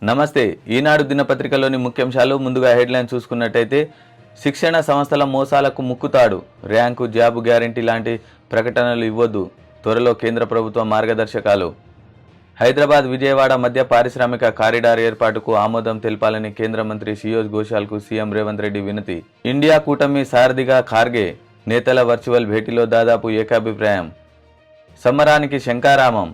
నమస్తే. ఈనాడు దినపత్రికలోని ముఖ్యాంశాలు ముందుగా హెడ్లైన్ చూసుకున్నట్టయితే శిక్షణ సంస్థల మోసాలకు ముక్కుతాడు, ర్యాంకు జాబు గ్యారెంటీ లాంటి ప్రకటనలు ఇవ్వొద్దు, త్వరలో కేంద్ర ప్రభుత్వ మార్గదర్శకాలు. హైదరాబాద్ విజయవాడ మధ్య పారిశ్రామిక కారిడార్ ఏర్పాటుకు ఆమోదం తెలపాలని కేంద్ర మంత్రి పీయూష్ గోయల్కు సీఎం రేవంత్ రెడ్డి వినతి. ఇండియా కూటమి సారథిగా ఖార్గే, నేతల వర్చువల్ భేటీలో దాదాపు ఏకాభిప్రాయం. సమరానికి శంకారామం.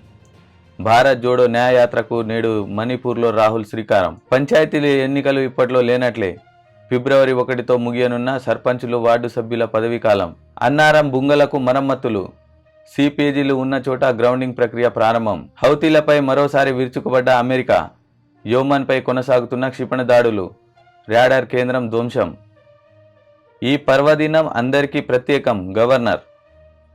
భారత్ జోడో న్యాయయాత్రకు నేడు మణిపూర్లో రాహుల్ శ్రీకారం. పంచాయతీల ఎన్నికలు ఇప్పట్లో లేనట్లే, ఫిబ్రవరి 1తో ముగియనున్న సర్పంచులు, వార్డు సభ్యుల పదవీకాలం. అన్నారం బుంగలకు మరమ్మతులు, సిపేజీలు ఉన్న చోట గ్రౌండింగ్ ప్రక్రియ ప్రారంభం. హౌతీలపై మరోసారి విరుచుకుపడ్డ అమెరికా, యోమన్పై కొనసాగుతున్న క్షిపణి దాడులు, రాడార్ కేంద్రం ధ్వంసం. ఈ పర్వదినం అందరికీ ప్రత్యేకం, గవర్నర్.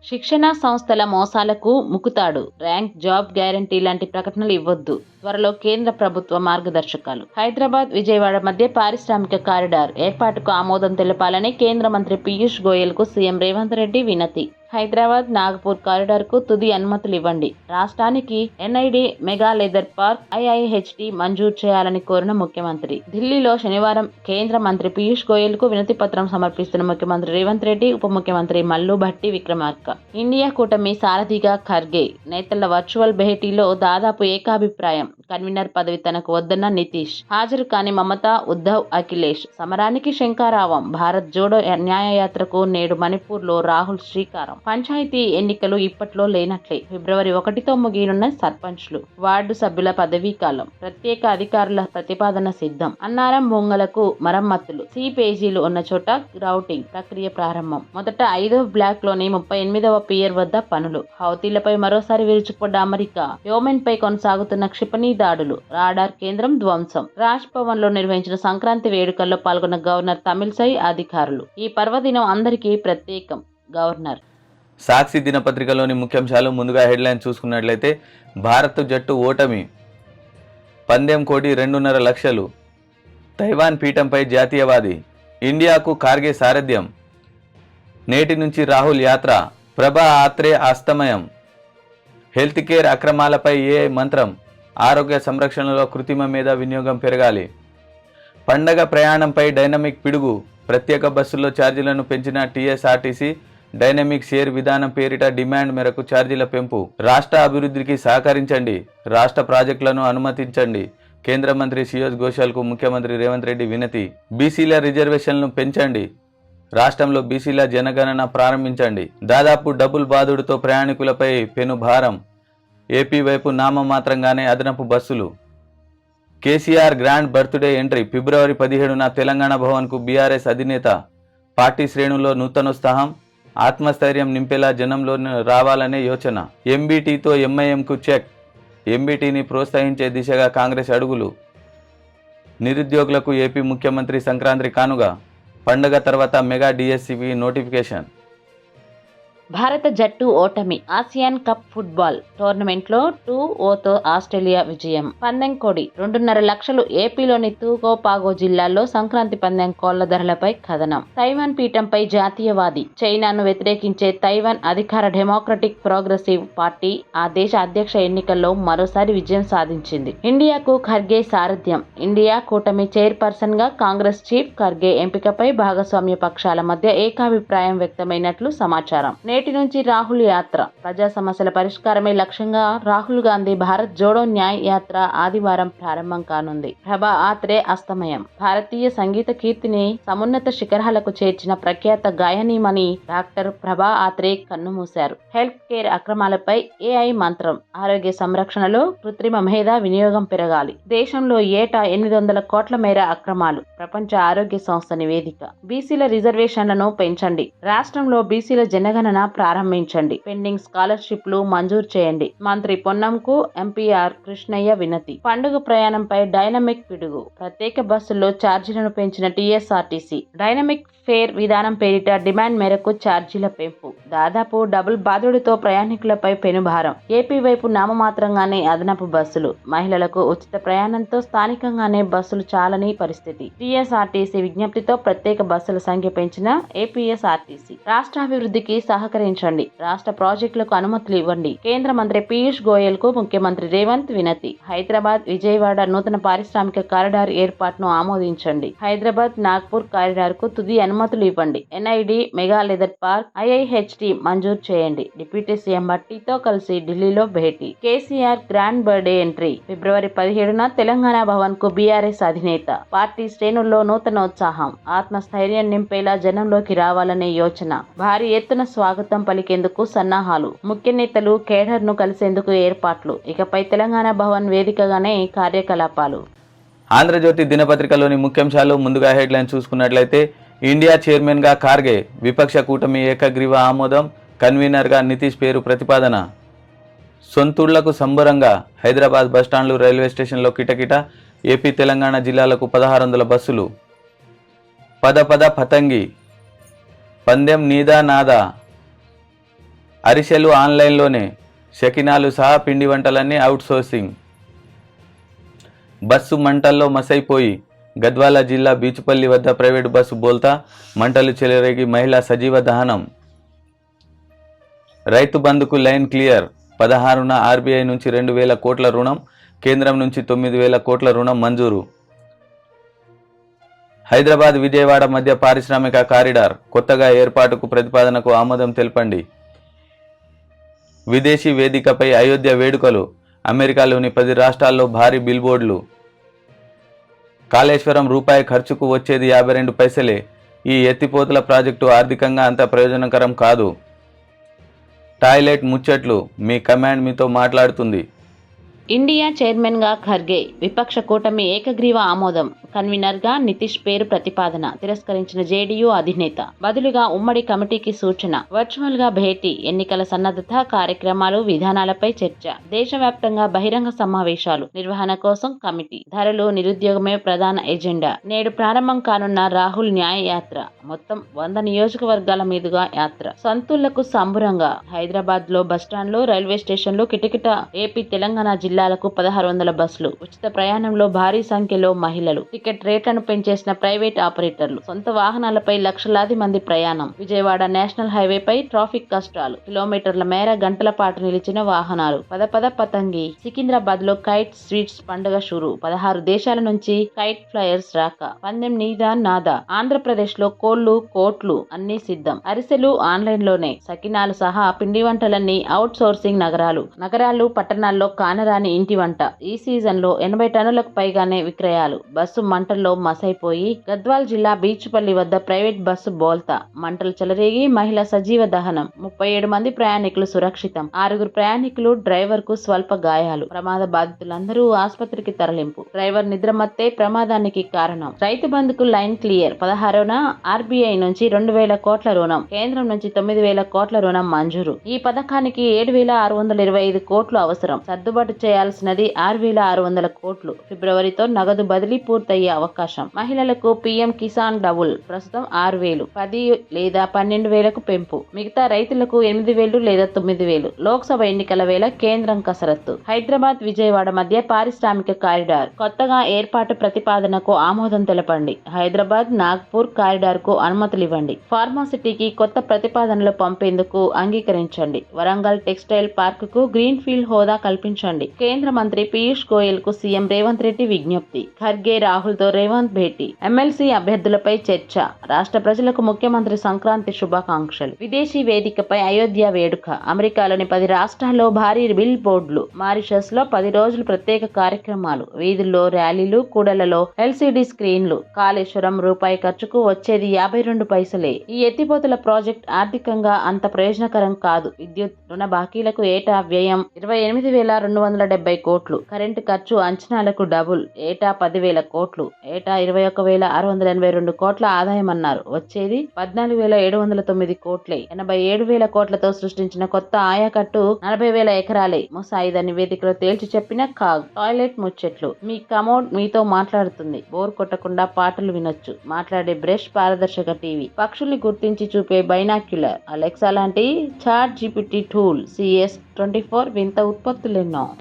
శిక్షణ సంస్థల మోసాలకు ముక్కుతాడు, ర్యాంక్ జాబ్ గ్యారంటీ లాంటి ప్రకటనలు ఇవ్వొద్దు, త్వరలో కేంద్ర ప్రభుత్వ మార్గదర్శకాలు. హైదరాబాద్ విజయవాడ మధ్య పారిశ్రామిక కారిడార్ ఏర్పాటుకు ఆమోదం తెలపాలని కేంద్ర మంత్రి పీయూష్ గోయల్కు సీఎం రేవంత్ రెడ్డి వినతి. హైదరాబాద్ నాగపూర్ కారిడార్ కు తుది అనుమతులు ఇవ్వండి, రాష్ట్రానికి NID mega leather park IIHT మంజూరు చేయాలని కోరిన ముఖ్యమంత్రి. ఢిల్లీలో శనివారం కేంద్ర మంత్రి పీయూష్ గోయల్ కు వినతి పత్రం సమర్పిస్తున్న ముఖ్యమంత్రి రేవంత్ రెడ్డి, ఉప ముఖ్యమంత్రి మల్లు భట్టి విక్రమార్క. ఇండియా కూటమి సారథిగా ఖర్గే, నేతల వర్చువల్ భేటీలో దాదాపు ఏకాభిప్రాయం. కన్వీనర్ పదవి తనకు వద్దన్న నితీష్, హాజరు కాని మమతా, ఉద్ధవ్, అఖిలేష్. సమరానికి శంకారావం. భారత్ జోడో న్యాయయాత్రకు నేడు మణిపూర్లో రాహుల్ శ్రీకారం. పంచాయతీ ఎన్నికలు ఇప్పట్లో లేనట్లే, ఫిబ్రవరి 1తో ముగియనున్న సర్పంచ్లు, వార్డు సభ్యుల పదవీకాలం. ప్రత్యేక అధికారుల ప్రతిపాదన సిద్ధం. అన్నారం బొంగలకు మరమ్మతులు, సి పేజీలు ఉన్న చోట గ్రౌటింగ్ ప్రక్రియ ప్రారంభం. మొదట 5వ బ్లాక్ లోని 38వ పియర్ వద్ద పనులు. హౌతీలపై మరోసారి విరుచుకుపడ్డ అమెరికా, యోమెన్ పై కొనసాగుతున్న క్షిపణి దాడులు, రాడార్ కేంద్రం ధ్వంసం. రాజ్ భవన్ లో నిర్వహించిన సంక్రాంతి వేడుకల్లో పాల్గొన్న గవర్నర్ తమిళసై అధికారులు. ఈ పర్వదినం అందరికీ ప్రత్యేకం, గవర్నర్. సాక్షి దినపత్రికలోని ముఖ్యాంశాలు ముందుగా హెడ్లైన్ చూసుకున్నట్లయితే భారత్ జట్టు ఓటమి, పందెం కోటి 2.5 లక్షలు. తైవాన్ పీఠంపై జాతీయవాది, ఇండియాకు ఖార్గే సారథ్యం. నేటి నుంచి రాహుల్ యాత్ర, ప్రభా ఆత్రే అస్తమయం. హెల్త్ కేర్ అక్రమాలపై ఏఐ మంత్రం, ఆరోగ్య సంరక్షణలో కృత్రిమ మేధా వినియోగం పెరగాలి. పండగ ప్రయాణంపై డైనమిక్ పిడుగు, ప్రత్యేక బస్సుల్లో ఛార్జీలను పెంచిన టీఎస్ఆర్టీసీ. డైనమిక్ షేర్ విధానం పేరిట డిమాండ్ మేరకు ఛార్జీల పెంపు. రాష్ట్ర అభివృద్ధికి సహకరించండి, రాష్ట్ర ప్రాజెక్టులను అనుమతించండి. కేంద్ర మంత్రి పీయూష్ గోయల్కు ముఖ్యమంత్రి రేవంత్ రెడ్డి వినతి. బీసీల రిజర్వేషన్లను పెంచండి, రాష్ట్రంలో బీసీల జనగణన ప్రారంభించండి. దాదాపు డబుల్ బాదుడుతో ప్రయాణికులపై పెను భారం. ఏపీ వైపు నామమాత్రంగానే అదనపు బస్సులు. కేసీఆర్ గ్రాండ్ బర్త్డే ఎంట్రీ, ఫిబ్రవరి 17న తెలంగాణ భవన్కు బీఆర్ఎస్ అధినేత. పార్టీ శ్రేణుల్లో నూతనోత్సాహం, ఆత్మస్థైర్యం నింపేలా జనంలో రావాలనే యోచన. ఎంబీటీతో ఎంఐఎంకు చెక్, ఎంబీటీని ప్రోత్సహించే దిశగా కాంగ్రెస్ అడుగులు. నిరుద్యోగులకు ఏపీ ముఖ్యమంత్రి సంక్రాంతి కానుక, పండుగ తర్వాత మెగా డిఎస్సిపి నోటిఫికేషన్. భారత జట్టు ఓటమి. ఆసియాన్ కప్ ఫుట్బాల్ టోర్నమెంట్లో 2-0తో ఆస్ట్రేలియా విజయం. పందెం కోడి 2.5 లక్షలు. ఏపీలోని తూగోపాగో జిల్లాలో సంక్రాంతి పందెం కోళ్ల ధరలపై కథనం. తైవాన్ పీఠంపై జాతీయవాది, చైనాను వ్యతిరేకించే తైవాన్ అధికార డెమోక్రటిక్ ప్రోగ్రెసివ్ పార్టీ ఆ దేశ అధ్యక్ష ఎన్నికల్లో మరోసారి విజయం సాధించింది. ఇండియాకు ఖర్గే సారథ్యం. ఇండియా కూటమి చైర్పర్సన్ గా కాంగ్రెస్ చీఫ్ ఖర్గే ఎంపికపై భాగస్వామ్య పక్షాల మధ్య ఏకాభిప్రాయం వ్యక్తమైనట్లు సమాచారం. నేటి నుంచి రాహుల్ యాత్ర, ప్రజా సమస్యల పరిష్కారమే లక్ష్యంగా రాహుల్ గాంధీ భారత్ జోడో న్యాయ యాత్ర ఆదివారం ప్రారంభం కానుంది. ప్రభా ఆత్రే అస్తమయం. భారతీయ సంగీత కీర్తిని సమున్నత శిఖరాలకు చేర్చిన ప్రఖ్యాత గాయనీమణి డాక్టర్ ప్రభా ఆత్రే కన్నుమూశారు. హెల్త్ కేర్ అక్రమాలపై ఏఐ మంత్రం, ఆరోగ్య సంరక్షణలో కృత్రిమ మేధా వినియోగం పెరగాలి. దేశంలో ఏటా 800 కోట్ల మేర అక్రమాలు, ప్రపంచ ఆరోగ్య సంస్థ నివేదిక. బీసీల రిజర్వేషన్లను పెంచండి, రాష్ట్రంలో బీసీల జనగణన ప్రారంభించండి. పెండింగ్ స్కాలర్షిప్లు మంజూరు చేయండి. మంత్రి పొన్నంకు ఎంపీఆర్ కృష్ణయ్య వినతి. పండుగ ప్రయాణంపై డైనమిక్ పిడుగు, ప్రత్యేక బస్సుల్లో ఛార్జీలను పెంచిన టీఎస్ఆర్టీసీ. డైనమిక్ ఫేర్ విధానం పేరిట డిమాండ్ మేరకు ఛార్జీల పెంపు. దాదాపు డబుల్ బాదుడుతో ప్రయాణికులపై పెనుభారం. ఏపీ వైపు నామమాత్రంగానే అదనపు బస్సులు. మహిళలకు ఉచిత ప్రయాణంతో స్థానికంగానే బస్సులు చాలని పరిస్థితి. టీఎస్ఆర్టీసీ విజ్ఞప్తితో ప్రత్యేక బస్సుల సంఖ్య పెంచిన ఏపీఎస్ఆర్టీసీ. రాష్ట్రాభివృద్ధికి సహకరి సహకరించండి. రాష్ట్ర ప్రాజెక్టులకు అనుమతులు ఇవ్వండి. కేంద్ర మంత్రి పీయూష్ గోయల్ కు ముఖ్యమంత్రి రేవంత్ వినతి. హైదరాబాద్ విజయవాడ నూతన పారిశ్రామిక కారిడార్ ఏర్పాటును ఆమోదించండి. హైదరాబాద్ నాగ్పూర్ కారిడార్ కు తుది అనుమతులు ఇవ్వండి. NID mega leather park IIHT మంజూరు చేయండి. డిప్యూటీ సీఎం భట్టితో కలిసి ఢిల్లీలో భేటీ. KCR grand birthday entry. ఫిబ్రవరి 17న తెలంగాణ భవన్ కు బీఆర్ఎస్ అధినేత. పార్టీ శ్రేణుల్లో నూతనోత్సాహం. ఆత్మస్థైర్యం నింపేలా జనంలోకి రావాలనే యోచన. భారీ ఎత్తున స్వాగతం పలికేందుకు సన్నాహాలు. ముఖ్య నేతలు కేడర్ ను కలిసేందుకు ఏర్పాట్లు. ఇకపై తెలంగాణ భవన్ వేదికగానే కార్యకలాపాలు. ఆంధ్రజ్యోతి దినపత్రికలోని ముఖ్యాంశాలు. ముందుగా హెడ్లైన్ చూసుకున్నట్లయితే ఇండియా చైర్మన్గా ఖార్గే, విపక్ష కూటమి ఏకగ్రీవ ఆమోదం, కన్వీనర్గా నితీష్ పేరు ప్రతిపాదన. సొంతూళ్లకు సంబరంగా హైదరాబాద్ బస్టాండ్లు, రైల్వే స్టేషన్లో కిటకిట. ఏపీ తెలంగాణ జిల్లాలకు 1600 బస్సులు. పద పతంగి, పందెం నీదా నాదా, అరిసెలు ఆన్లైన్లోనే, షకినాలు సహా పిండి వంటలన్నీ అవుట్సోర్సింగ్. బస్సు మంటల్లో మసైపోయి గద్వాల జిల్లా బీచుపల్లి వద్ద ప్రైవేటు బస్సు బోల్తా, మంటలు చెలరేగి మహిళ సజీవ దహనం. రైతు బంధుకు లైన్ క్లియర్. 16న ఆర్బీఐ నుంచి 2000 కోట్ల రుణం, కేంద్రం నుంచి 9000 కోట్ల రుణం మంజూరు. హైదరాబాద్ విజయవాడ మధ్య పారిశ్రామిక కారిడార్ కొత్తగా ఏర్పాటుకు ప్రతిపాదనకు ఆమోదం తెలపండి. విదేశీ వేదికపై అయోధ్య వేడుకలు. అమెరికాలోని 10 రాష్ట్రాల్లో భారీ బిల్బోర్డులు. కాళేశ్వరం రూపాయి ఖర్చుకు వచ్చేది 52 పైసలే. ఈ ఎత్తిపోతల ప్రాజెక్టు ఆర్థికంగా అంత ప్రయోజనకరం కాదు. టాయిలెట్ ముచ్చట్లు. మీ కమాండ్ మీతో మాట్లాడుతుంది. ఇండియా చైర్మన్గా ఖర్గే, విపక్ష కూటమి ఏకగ్రీవ ఆమోదం, కన్వీనర్గా నితీష్ పేరు ప్రతిపాదన. తిరస్కరించిన జేడీయూ అధినేత. బదులుగా ఉమ్మడి కమిటీకి సూచన. వర్చువల్గా భేటీ. ఎన్నికల సన్నద్ధత కార్యక్రమాలు, విధానాలపై చర్చ. దేశవ్యాప్తంగా బహిరంగ సమావేశాలు. నిర్వహణ కోసం కమిటీ. ధరలు, నిరుద్యోగమే ప్రధాన ఎజెండా. నేడు ప్రారంభం కానున్న రాహుల్ న్యాయ యాత్ర. మొత్తం 100 నియోజకవర్గాల మీదుగా యాత్ర. సొంతూళ్లకు సంబురంగా. హైదరాబాద్ లో బస్టాండ్లు, రైల్వే స్టేషన్లు కిటకిట. ఏపీ తెలంగాణ జిల్లాలకు 1600 బస్సులు. ఉచిత ప్రయాణంలో భారీ సంఖ్యలో మహిళలు. టికెట్ రేట్లను పెంచేసిన ప్రైవేట్ ఆపరేటర్లు. సొంత వాహనాలపై లక్షలాది మంది ప్రయాణం. విజయవాడ నేషనల్ హైవేపై ట్రాఫిక్ కష్టాలు. కిలోమీటర్ల మేర గంటల పాటు నిలిచిన వాహనాలు. పద పతంగి. సికింద్రాబాద్ లో కైట్ స్వీట్స్ పండుగ షురు. 16 దేశాల నుంచి కైట్ ఫ్లైయర్స్ రాక. పందెం నీదా నాదా. ఆంధ్రప్రదేశ్ లో కోళ్లు, కోట్లు అన్ని సిద్ధం. అరిసెలు ఆన్లైన్ లోనే. సకినాలు సహా పిండి వంటలన్నీ అవుట్ సోర్సింగ్. నగరాలు పట్టణాల్లో కానరాని ఇంటి వంట. ఈ సీజన్ లో 80 టన్నులకు పైగానే విక్రయాలు. బస్సు మంటల్లో మసైపోయి గద్వాల్ జిల్లా బీచుపల్లి వద్ద ప్రైవేట్ బస్సు బోల్తా. మంటలు చెలరేగి మహిళ సజీవ దహనం. 37 మంది ప్రయాణికులు సురక్షితం. 6 ప్రయాణికులు, డ్రైవర్ కు స్వల్ప గాయాలు. ప్రమాద బాధితులందరూ ఆసుపత్రికి తరలింపు. డ్రైవర్ నిద్రమత్తే ప్రమాదానికి కారణం. రైతు బంధుకు లైన్ క్లియర్. 16న ఆర్బీఐ నుంచి 2000 కోట్ల రుణం, కేంద్రం నుంచి 9000 కోట్ల రుణం మంజూరు. ఈ పథకానికి 7625 కోట్లు అవసరం. సర్దుబాటు చేయాల్సినది 6600 కోట్లు. ఫిబ్రవరితో నగదు బదిలీ పూర్తయ్యే అవకాశం. మహిళలకు పీఎం కిసాన్ డబుల్. ప్రస్తుతం 6000, 10 లేదా 12000కు పెంపు. మిగతా రైతులకు 8000 లేదా 9000. లోక్సభ ఎన్నికల వేళ కేంద్రం కసరత్తు. హైదరాబాద్ విజయవాడ మధ్య పారిశ్రామిక కారిడార్ కొత్తగా ఏర్పాటు ప్రతిపాదనకు ఆమోదం తెలపండి. హైదరాబాద్ నాగ్పూర్ కారిడార్ కు అనుమతులివ్వండి. ఫార్మాసిటీకి కొత్త ప్రతిపాదనలు పంపేందుకు అంగీకరించండి. వరంగల్ టెక్స్టైల్ పార్క్ కు గ్రీన్ ఫీల్డ్ హోదా కల్పించండి. కేంద్ర మంత్రి పీయూష్ గోయల్ కు సీఎం రేవంత్ రెడ్డి విజ్ఞప్తి. ఖర్గే, రాహుల్ తో రేవంత్ భేటీ. ఎమ్మెల్సీ అభ్యర్థులపై చర్చ. రాష్ట్ర ప్రజలకు ముఖ్యమంత్రి సంక్రాంతి శుభాకాంక్షలు. విదేశీ వేదికపై అయోధ్య వేడుక. అమెరికాలోని 10 రాష్ట్రాల్లో భారీ బిల్ బోర్డులు. మారిషస్ లో 10 రోజులు ప్రత్యేక కార్యక్రమాలు. వీధుల్లో ర్యాలీలు, కూడళ్లలో ఎల్సీడీ స్క్రీన్లు. కాళేశ్వరం రూపాయి ఖర్చుకు వచ్చేది 52 పైసలే. ఈ ఎత్తిపోతల ప్రాజెక్ట్ ఆర్థికంగా అంత ప్రయోజనకరం కాదు. విద్యుత్ రుణ బాకీలకు ఏటా వ్యయం 28,270 కోట్లు. కరెంటు ఖర్చు అంచనాలకు డబుల్. ఏటా 10,000 కోట్లు. ఏటా 21,682 కోట్ల ఆదాయమన్నారు. వచ్చేది 14,709 కోట్లే. 87,000 కోట్లతో సృష్టించిన కొత్త ఆయకట్టు 40,000 ఎకరాలే. ముసాయిదా నివేదికలో తేల్చి చెప్పిన కాగ్. టాయిలెట్ ముచ్చట్లు. మీ కమోడ్ మీతో మాట్లాడుతుంది. బోర్ కొట్టకుండా పాటలు వినొచ్చు. మాట్లాడే బ్రష్ పారదర్శక టీవీ. పక్షుల్ని గుర్తించి చూపే బైనాక్యులర్. అలెక్సా లాంటి చాట్ జీపీటీ టూల్. CS24 వింత ఉత్పత్తులెన్నో.